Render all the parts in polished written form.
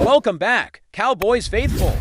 Welcome back, Cowboys faithful.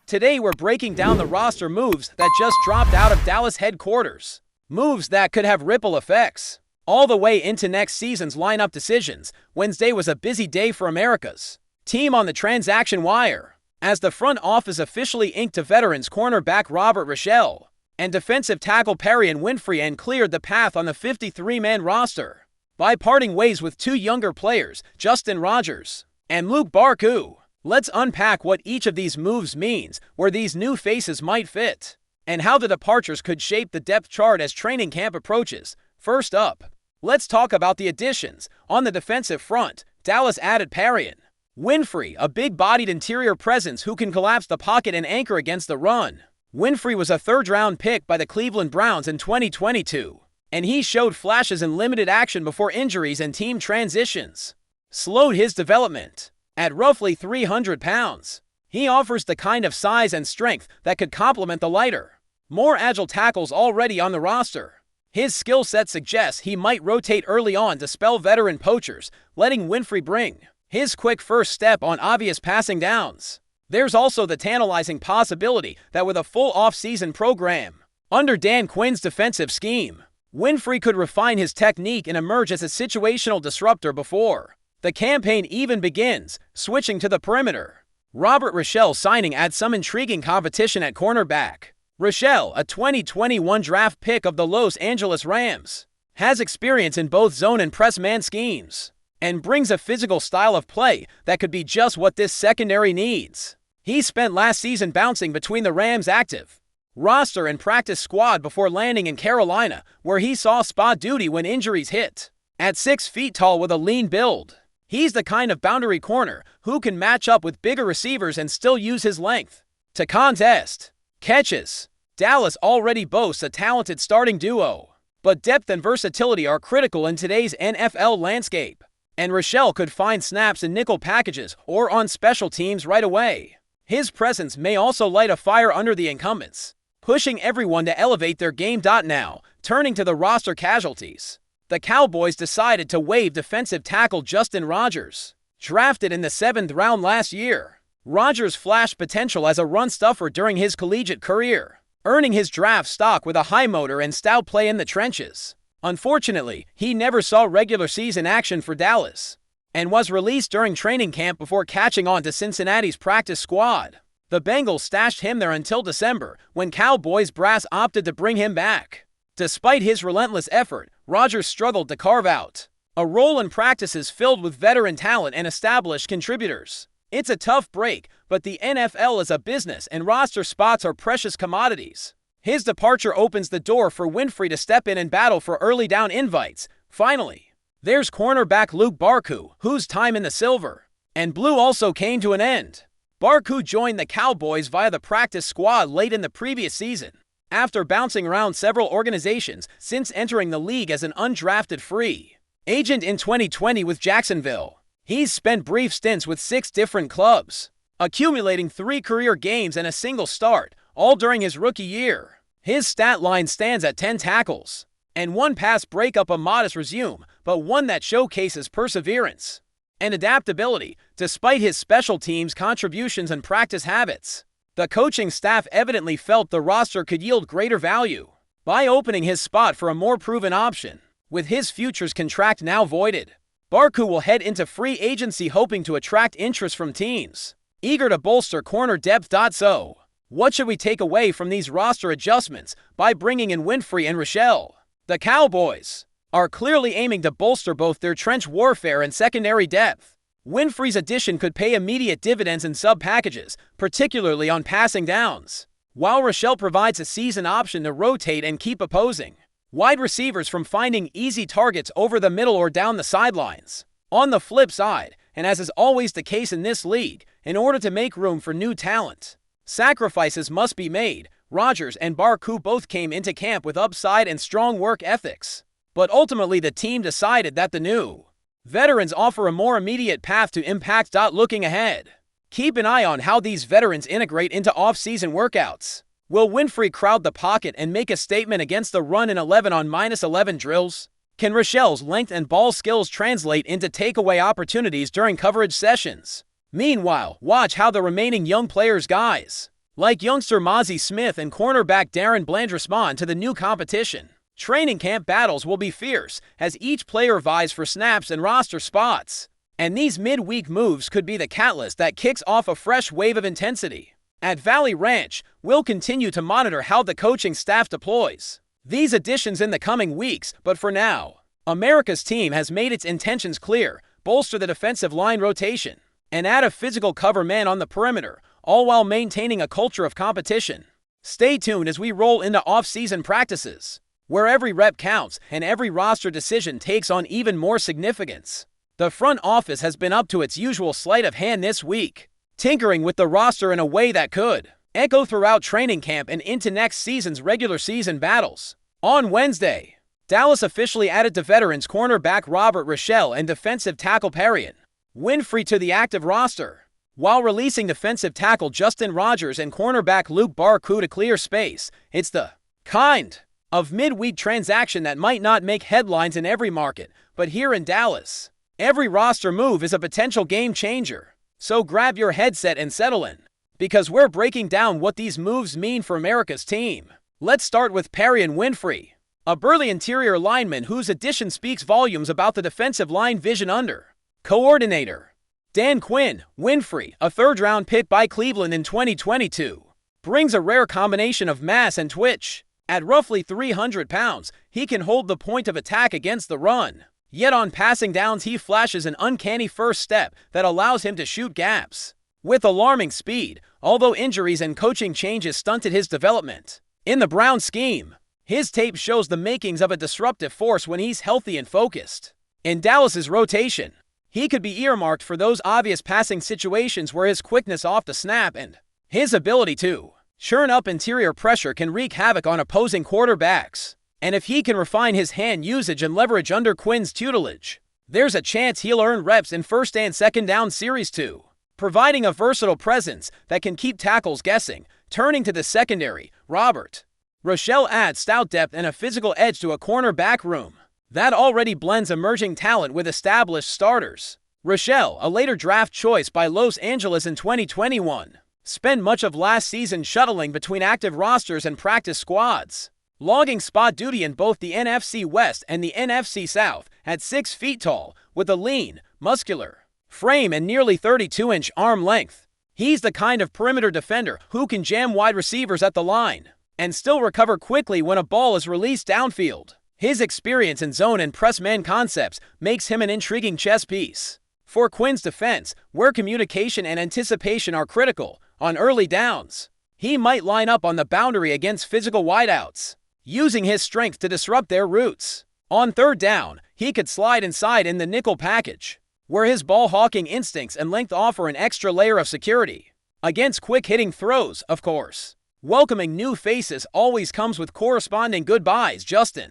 Today we're breaking down the roster moves that just dropped out of Dallas headquarters. Moves that could have ripple effects all the way into next season's lineup decisions. Wednesday was a busy day for America's team on the transaction wire, as the front office officially inked to veterans cornerback Robert Rochelle and defensive tackle Perrion Winfrey and cleared the path on the 53-man roster by parting ways with two younger players, Justin Rogers and Luke Barku. Let's unpack what each of these moves means, where these new faces might fit, and how the departures could shape the depth chart as training camp approaches. First up, let's talk about the additions. On the defensive front, Dallas added Perrion Winfrey, a big-bodied interior presence who can collapse the pocket and anchor against the run. Winfrey was a third-round pick by the Cleveland Browns in 2022, and he showed flashes in limited action before injuries and team transitions slowed his development. At roughly 300 pounds, he offers the kind of size and strength that could complement the lighter, more agile tackles already on the roster. His skill set suggests he might rotate early on to spell veteran poachers, letting Winfrey bring his quick first step on obvious passing downs. There's also the tantalizing possibility that with a full off-season program under Dan Quinn's defensive scheme, Winfrey could refine his technique and emerge as a situational disruptor before the campaign even begins. Switching to the perimeter, Robert Rochelle signing adds some intriguing competition at cornerback. Rochelle, a 2021 draft pick of the Los Angeles Rams, has experience in both zone and press man schemes and brings a physical style of play that could be just what this secondary needs. He spent last season bouncing between the Rams' active roster and practice squad before landing in Carolina, where he saw spot duty when injuries hit. At 6 feet tall with a lean build, he's the kind of boundary corner who can match up with bigger receivers and still use his length to contest catches. Dallas already boasts a talented starting duo, but depth and versatility are critical in today's NFL landscape, and Rochelle could find snaps in nickel packages or on special teams right away. His presence may also light a fire under the incumbents, pushing everyone to elevate their game. Now, turning to the roster casualties, the Cowboys decided to waive defensive tackle Justin Rogers. Drafted in the 7th round last year, Rogers flashed potential as a run stuffer during his collegiate career, earning his draft stock with a high motor and stout play in the trenches. Unfortunately, he never saw regular season action for Dallas and was released during training camp before catching on to Cincinnati's practice squad. The Bengals stashed him there until December, when Cowboys brass opted to bring him back. Despite his relentless effort, Rogers struggled to carve out a role in practices filled with veteran talent and established contributors. It's a tough break, but the NFL is a business and roster spots are precious commodities. His departure opens the door for Winfrey to step in and battle for early down invites. Finally, there's cornerback Luke Barku, whose time in the silver and blue also came to an end. Barku joined the Cowboys via the practice squad late in the previous season, after bouncing around several organizations since entering the league as an undrafted free agent in 2020 with Jacksonville. He's spent brief stints with 6 different clubs, accumulating 3 career games and a single start, all during his rookie year. His stat line stands at 10 tackles and 1 pass breakup, a modest resume, but one that showcases perseverance and adaptability despite his special teams contributions and practice habits. The coaching staff evidently felt the roster could yield greater value by opening his spot for a more proven option. With his futures contract now voided, Barku will head into free agency hoping to attract interest from teams eager to bolster corner depth. So, what should we take away from these roster adjustments by bringing in Winfrey and Rochelle? The Cowboys are clearly aiming to bolster both their trench warfare and secondary depth. Winfrey's addition could pay immediate dividends in sub-packages, particularly on passing downs, while Rochelle provides a season option to rotate and keep opposing wide receivers from finding easy targets over the middle or down the sidelines. On the flip side, and as is always the case in this league, in order to make room for new talent, sacrifices must be made. Rogers and Barku both came into camp with upside and strong work ethics, but ultimately the team decided that the new veterans offer a more immediate path to impact. Looking ahead, keep an eye on how these veterans integrate into off-season workouts. Will Winfrey crowd the pocket and make a statement against the run in 11 on -11 drills? Can Rochelle's length and ball skills translate into takeaway opportunities during coverage sessions? Meanwhile, watch how the remaining young players guys, like youngster Mozzie Smith and cornerback Darren Bland, respond to the new competition. Training camp battles will be fierce as each player vies for snaps and roster spots. And these midweek moves could be the catalyst that kicks off a fresh wave of intensity. At Valley Ranch, we'll continue to monitor how the coaching staff deploys these additions in the coming weeks, but for now, America's team has made its intentions clear: bolster the defensive line rotation and add a physical cover man on the perimeter, all while maintaining a culture of competition. Stay tuned as we roll into off-season practices, where every rep counts and every roster decision takes on even more significance. The front office has been up to its usual sleight of hand this week, tinkering with the roster in a way that could echo throughout training camp and into next season's regular season battles. On Wednesday, Dallas officially added to veterans cornerback Robert Rochelle and defensive tackle Perrion Winfrey to the active roster, while releasing defensive tackle Justin Rogers and cornerback Luke Barku to clear space. It's the kind of midweek transaction that might not make headlines in every market, but here in Dallas, every roster move is a potential game changer. So grab your headset and settle in, because we're breaking down what these moves mean for America's team. Let's start with Perrion Winfrey, a burly interior lineman whose addition speaks volumes about the defensive line vision under coordinator Dan Quinn. Winfrey, a third-round pick by Cleveland in 2022, brings a rare combination of mass and twitch. At roughly 300 pounds, he can hold the point of attack against the run. Yet on passing downs, he flashes an uncanny first step that allows him to shoot gaps with alarming speed, although injuries and coaching changes stunted his development. In the Brown scheme, his tape shows the makings of a disruptive force when he's healthy and focused. In Dallas's rotation, he could be earmarked for those obvious passing situations where his quickness off the snap and his ability to churn up interior pressure can wreak havoc on opposing quarterbacks. And if he can refine his hand usage and leverage under Quinn's tutelage, there's a chance he'll earn reps in first and second down series too, providing a versatile presence that can keep tackles guessing. Turning to the secondary, Robert Rochelle adds stout depth and a physical edge to a cornerback room that already blends emerging talent with established starters. Rochelle, a later draft choice by Los Angeles in 2021, spent much of last season shuttling between active rosters and practice squads, logging spot duty in both the NFC West and the NFC South. At 6 feet tall, with a lean, muscular frame and nearly 32-inch arm length, he's the kind of perimeter defender who can jam wide receivers at the line and still recover quickly when a ball is released downfield. His experience in zone and press man concepts makes him an intriguing chess piece for Quinn's defense, where communication and anticipation are critical. On early downs, he might line up on the boundary against physical wideouts, using his strength to disrupt their routes. On third down, he could slide inside in the nickel package, where his ball-hawking instincts and length offer an extra layer of security against quick-hitting throws, of course. Welcoming new faces always comes with corresponding goodbyes. Justin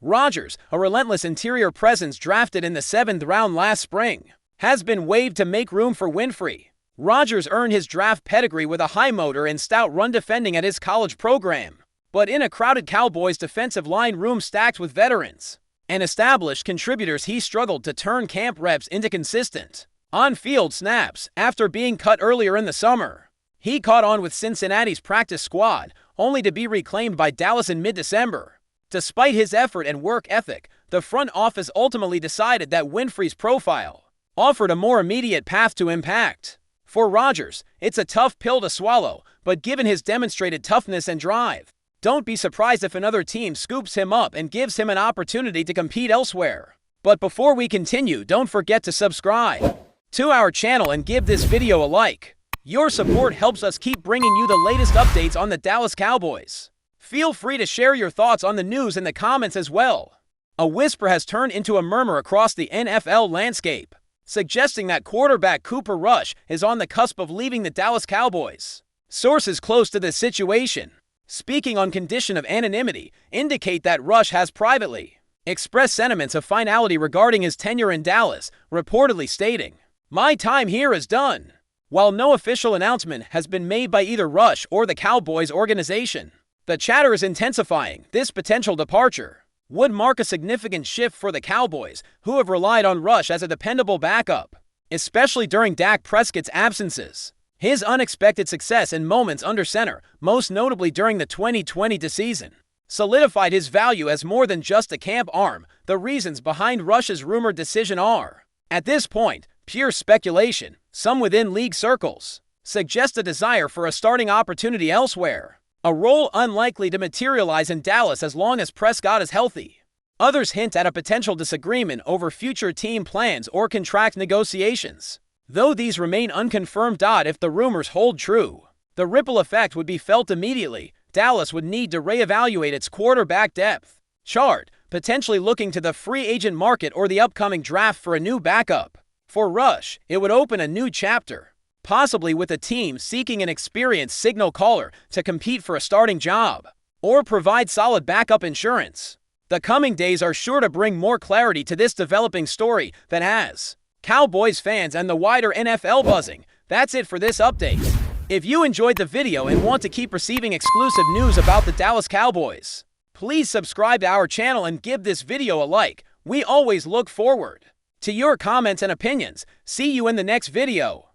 Rogers, a relentless interior presence drafted in the 7th round last spring, has been waived to make room for Winfrey. Rogers earned his draft pedigree with a high motor and stout run defending at his college program, but in a crowded Cowboys defensive line room stacked with veterans and established contributors, he struggled to turn camp reps into consistent on-field snaps. After being cut earlier in the summer, he caught on with Cincinnati's practice squad, only to be reclaimed by Dallas in mid-December. Despite his effort and work ethic, the front office ultimately decided that Winfrey's profile offered a more immediate path to impact. For Rogers, it's a tough pill to swallow, but given his demonstrated toughness and drive, don't be surprised if another team scoops him up and gives him an opportunity to compete elsewhere. But before we continue, don't forget to subscribe to our channel and give this video a like. Your support helps us keep bringing you the latest updates on the Dallas Cowboys. Feel free to share your thoughts on the news in the comments as well. A whisper has turned into a murmur across the NFL landscape, suggesting that quarterback Cooper Rush is on the cusp of leaving the Dallas Cowboys. Sources close to this situation, speaking on condition of anonymity, indicate that Rush has privately expressed sentiments of finality regarding his tenure in Dallas, reportedly stating, "My time here is done." While no official announcement has been made by either Rush or the Cowboys organization, the chatter is intensifying. This potential departure would mark a significant shift for the Cowboys, who have relied on Rush as a dependable backup. especially during Dak Prescott's absences. His unexpected success in moments under center, most notably during the 2020 season, solidified his value as more than just a camp arm. The reasons behind Rush's rumored decision are, at this point, pure speculation. Some within league circles suggest a desire for a starting opportunity elsewhere, a role unlikely to materialize in Dallas as long as Prescott is healthy. Others hint at a potential disagreement over future team plans or contract negotiations. Though these remain unconfirmed, if the rumors hold true, the ripple effect would be felt immediately. Dallas would need to reevaluate its quarterback depth chart, potentially looking to the free agent market or the upcoming draft for a new backup. For Rush, it would open a new chapter, possibly with a team seeking an experienced signal caller to compete for a starting job, or provide solid backup insurance. The coming days are sure to bring more clarity to this developing story that has Cowboys fans and the wider NFL buzzing. That's it for this update. If you enjoyed the video and want to keep receiving exclusive news about the Dallas Cowboys, please subscribe to our channel and give this video a like. We always look forward to your comments and opinions. See you in the next video.